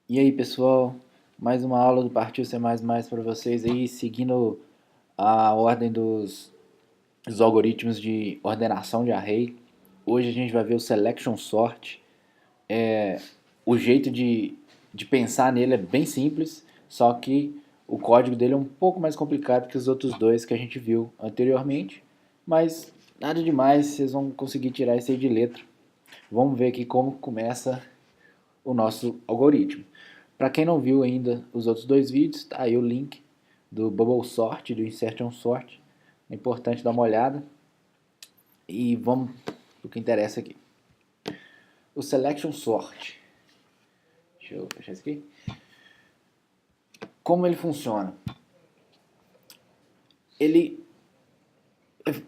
E aí, pessoal, mais uma aula do Partiu C++ para vocês aí, seguindo a ordem dos algoritmos de ordenação de array. Hoje a gente vai ver o Selection Sort. O jeito de pensar nele é bem simples, só que o código dele é um pouco mais complicado que os outros dois que a gente viu anteriormente, mas nada demais, vocês vão conseguir tirar isso aí de letra. Vamos ver aqui como começa o nosso algoritmo. Para quem não viu ainda os outros dois vídeos, tá aí o link do Bubble Sort, do Insertion Sort. É importante dar uma olhada. E vamos para o que interessa aqui. O Selection Sort. Deixa eu fechar isso aqui. Como ele funciona? Ele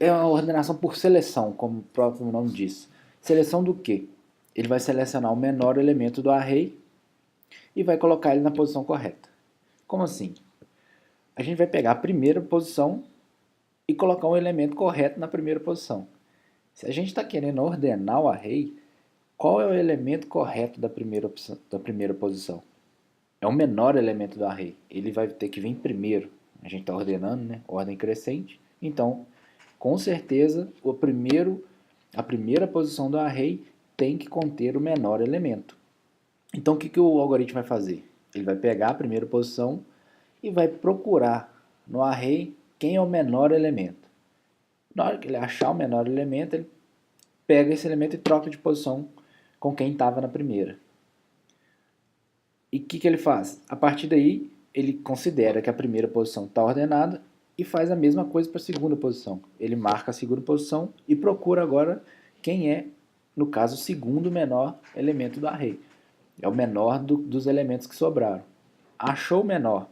é uma ordenação por seleção, como o próprio nome diz. Seleção do quê? Ele vai selecionar o menor elemento do array e vai colocar ele na posição correta. Como assim? A gente vai pegar a primeira posição e colocar um elemento correto na primeira posição. Se a gente está querendo ordenar o array, qual é o elemento correto da primeira posição? É o menor elemento do array. Ele vai ter que vir primeiro. A gente está ordenando, né? Ordem crescente. Então, com certeza, a primeira posição do array tem que conter o menor elemento. Então, o que o algoritmo vai fazer? Ele vai pegar a primeira posição e vai procurar no array quem é o menor elemento. Na hora que ele achar o menor elemento, ele pega esse elemento e troca de posição com quem estava na primeira. E o que ele faz? A partir daí, ele considera que a primeira posição está ordenada e faz a mesma coisa para a segunda posição. Ele marca a segunda posição e procura agora quem é, no caso, o segundo menor elemento do array. É o menor dos elementos que sobraram. Achou o menor,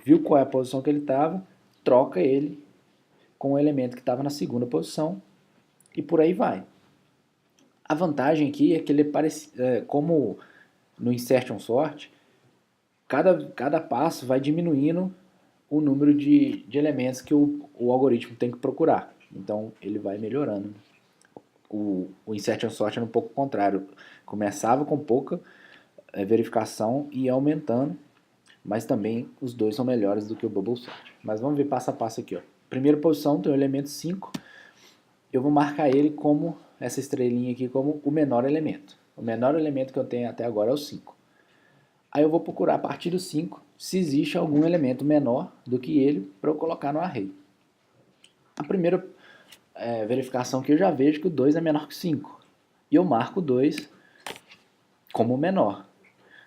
viu qual é a posição que ele estava, troca ele com o elemento que estava na segunda posição e por aí vai. A vantagem aqui é que ele como no Insertion Sort, cada passo vai diminuindo o número de elementos que o algoritmo tem que procurar. Então ele vai melhorando. O Insertion Sort era um pouco contrário. Começava com pouca verificação e ia aumentando, mas também os dois são melhores do que o Bubble Sort. Mas vamos ver passo a passo aqui. Ó. Primeira posição tem o elemento 5. Eu vou marcar ele como, essa estrelinha aqui, como o menor elemento. O menor elemento que eu tenho até agora é o 5. Aí eu vou procurar a partir do 5 se existe algum elemento menor do que ele para eu colocar no array. A primeira verificação que eu já vejo que o 2 é menor que o 5. E eu marco o 2 como menor.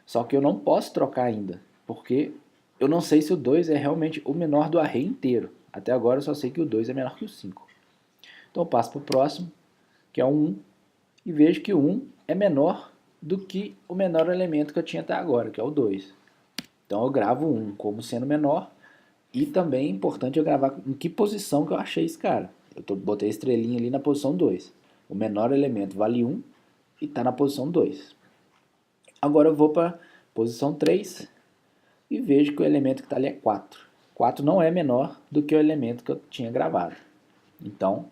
Só que eu não posso trocar ainda, porque eu não sei se o 2 é realmente o menor do array inteiro. Até agora eu só sei que o 2 é menor que o 5. Então eu passo para o próximo, que é o 1, e vejo que o 1 é menor do que o menor elemento que eu tinha até agora, que é o 2. Então eu gravo o 1 como sendo menor, e também é importante eu gravar em que posição que eu achei esse cara. Eu botei a estrelinha ali na posição 2. O menor elemento vale 1 e está na posição 2. Agora eu vou para a posição 3 e vejo que o elemento que está ali é 4. 4 não é menor do que o elemento que eu tinha gravado. Então,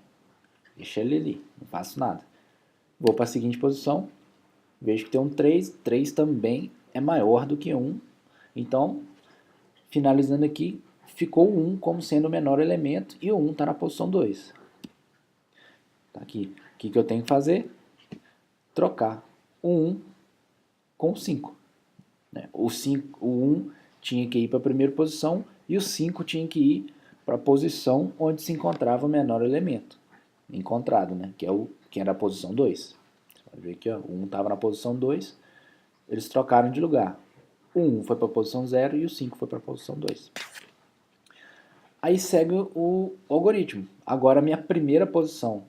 deixa ele ali, não faço nada. Vou para a seguinte posição, vejo que tem um 3, 3 também é maior do que 1. Então, finalizando aqui, ficou o 1 como sendo o menor elemento e o 1 está na posição 2. Tá aqui. O que eu tenho que fazer? Trocar o 1 com o 5. O 1 tinha que ir para a primeira posição e o 5 tinha que ir para a posição onde se encontrava o menor elemento encontrado, né? Que era a posição 2. Você pode ver que ó, o 1 estava na posição 2, eles trocaram de lugar. O 1 foi para a posição 0 e o 5 foi para a posição 2. Aí segue o algoritmo. Agora a minha primeira posição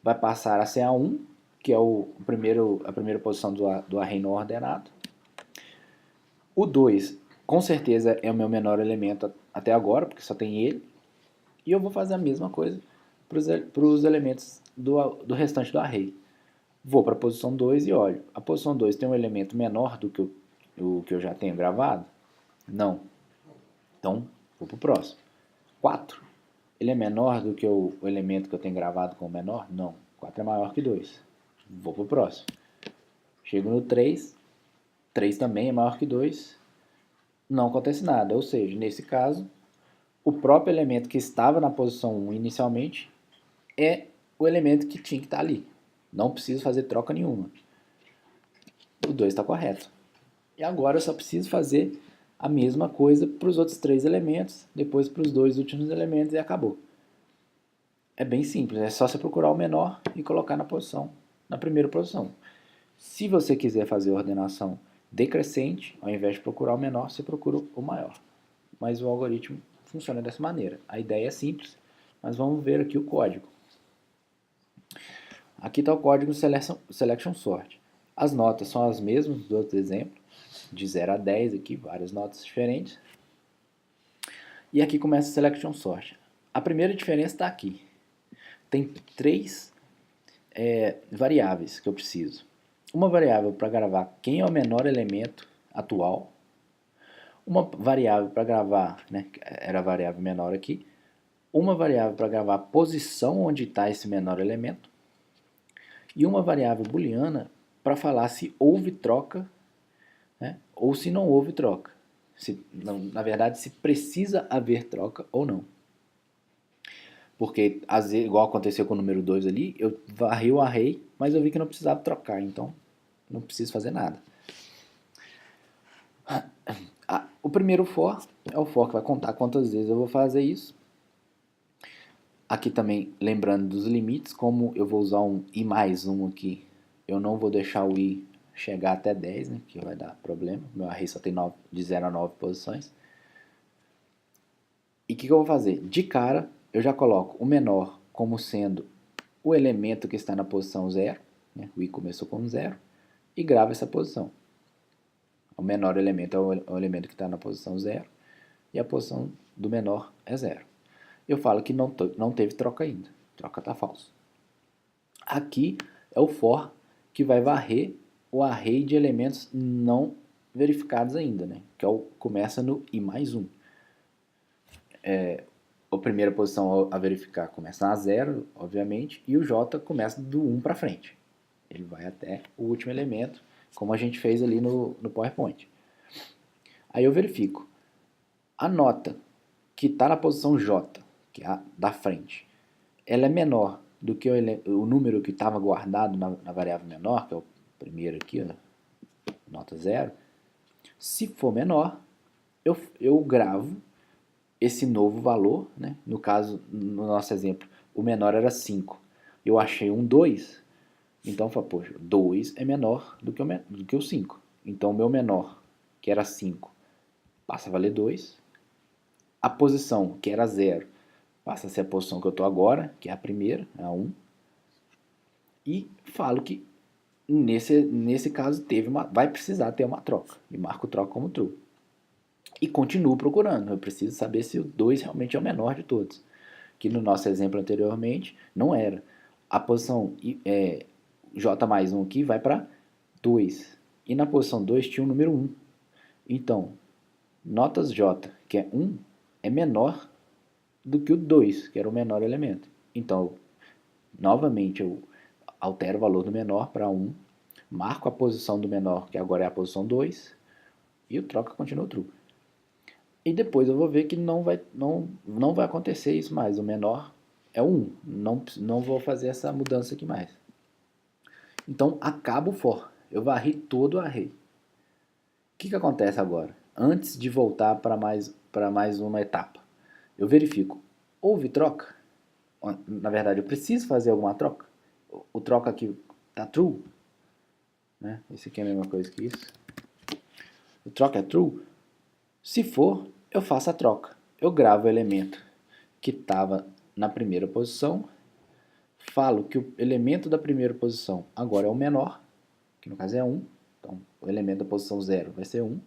vai passar a ser a 1, que é a primeira posição do array não ordenado. O 2, com certeza, é o meu menor elemento até agora, porque só tem ele. E eu vou fazer a mesma coisa para os elementos do restante do array. Vou para a posição 2 e olho. A posição 2 tem um elemento menor do que o que eu já tenho gravado? Não. Então, vou para o próximo. 4. Ele é menor do que o elemento que eu tenho gravado como menor? Não. 4 é maior que 2. vou para o próximo. Chego no 3, 3 também é maior que 2, não acontece nada. Ou seja, nesse caso, o próprio elemento que estava na posição 1 inicialmente é o elemento que tinha que estar ali. Não preciso fazer troca nenhuma. O 2 está correto. E agora eu só preciso fazer a mesma coisa para os outros 3 elementos, depois para os 2 últimos elementos e acabou. É bem simples, é só você procurar o menor e colocar na primeira posição. Se você quiser fazer a ordenação decrescente, ao invés de procurar o menor, você procura o maior. Mas o algoritmo funciona dessa maneira. A ideia é simples, mas vamos ver aqui o código. Aqui está o código Selection Sort. As notas são as mesmas do outro exemplo, de 0 a 10 aqui, várias notas diferentes. E aqui começa o Selection Sort. A primeira diferença está aqui. Tem 3 variáveis que eu preciso. Uma variável para gravar quem é o menor elemento atual. Uma variável para gravar, né, era a variável menor aqui. Uma variável para gravar a posição onde está esse menor elemento. E uma variável booleana para falar se houve troca, né, ou se não houve troca. Na verdade, se precisa haver troca ou não. Porque, igual aconteceu com o número 2 ali, eu varri o array, mas eu vi que não precisava trocar, então não preciso fazer nada. O primeiro for é o for que vai contar quantas vezes eu vou fazer isso. Aqui também, lembrando dos limites, como eu vou usar um i mais 1 aqui, eu não vou deixar o i chegar até 10, né, que vai dar problema. Meu array só tem de 0 a 9 posições. E o que eu vou fazer? De cara, eu já coloco o menor como sendo o elemento que está na posição 0, né? O i começou com 0, e gravo essa posição. O menor elemento é o elemento que está na posição 0, e a posição do menor é 0. Eu falo que não teve troca ainda, troca está falso. Aqui é o for que vai varrer o array de elementos não verificados ainda, né? Que começa no i mais 1. A primeira posição a verificar começa na 0, obviamente, e o j começa do 1 para frente. Ele vai até o último elemento, como a gente fez ali no PowerPoint. Aí eu verifico. A nota que está na posição j, que é a da frente, ela é menor do que o número que estava guardado na variável menor, que é o primeiro aqui, ó, nota 0. Se for menor, eu gravo esse novo valor, né? No caso, no nosso exemplo, o menor era 5. Eu achei um 2, então eu falo, poxa, 2 é menor do que o 5. Então o meu menor, que era 5, passa a valer 2. A posição, que era 0, passa a ser a posição que eu estou agora, que é a primeira, a 1. E falo que nesse caso vai precisar ter uma troca. E marco troca como true. E continuo procurando. Eu preciso saber se o 2 realmente é o menor de todos. Que no nosso exemplo anteriormente não era. A posição J mais 1 aqui vai para 2. E na posição 2 tinha o número 1. Então, notas J, que é 1, é menor do que o 2, que era o menor elemento. Então, novamente, eu altero o valor do menor para 1, marco a posição do menor, que agora é a posição 2, e o troca continua true. E depois eu vou ver que não vai acontecer isso mais. O menor é o 1. Não vou fazer essa mudança aqui mais. Então, acaba o for. Eu varri todo o array. O que acontece agora? Antes de voltar para mais uma etapa, eu verifico. Houve troca? Na verdade, eu preciso fazer alguma troca? O troca aqui está true? Né? Esse aqui é a mesma coisa que isso. O troca é true? Se for, eu faço a troca. Eu gravo o elemento que estava na primeira posição, falo que o elemento da primeira posição agora é o menor, que no caso é 1, então o elemento da posição 0 vai ser 1,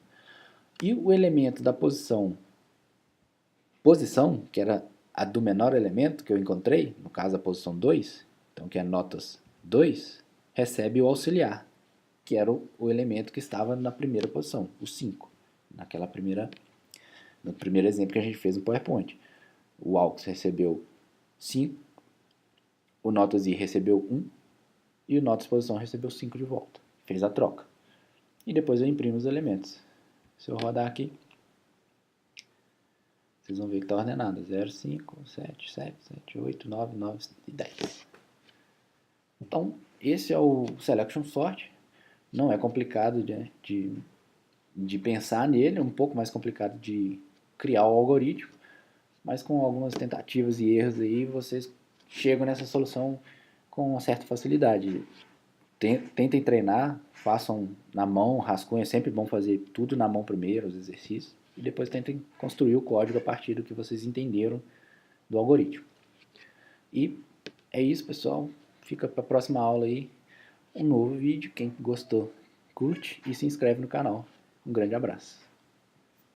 e o elemento da posição, que era a do menor elemento que eu encontrei, no caso a posição 2, então que é notas 2, recebe o auxiliar, que era o elemento que estava na primeira posição, o 5, no primeiro exemplo que a gente fez no PowerPoint. O AUX recebeu 5, o notas I recebeu 1, e o nó de exposição recebeu 5 de volta. Fez a troca. E depois eu imprimo os elementos. Se eu rodar aqui, vocês vão ver que está ordenado 0, 5, 7, 7, 7, 8, 9, 9 e 10. Então, esse é o Selection Sort. Não é complicado de pensar nele, é um pouco mais complicado de criar o algoritmo, mas com algumas tentativas e erros aí, vocês chegam nessa solução com uma certa facilidade. Tentem treinar, façam na mão, rascunho, é sempre bom fazer tudo na mão primeiro, os exercícios, e depois tentem construir o código a partir do que vocês entenderam do algoritmo. E é isso, pessoal. Fica para a próxima aula aí um novo vídeo. Quem gostou, curte e se inscreve no canal. Um grande abraço.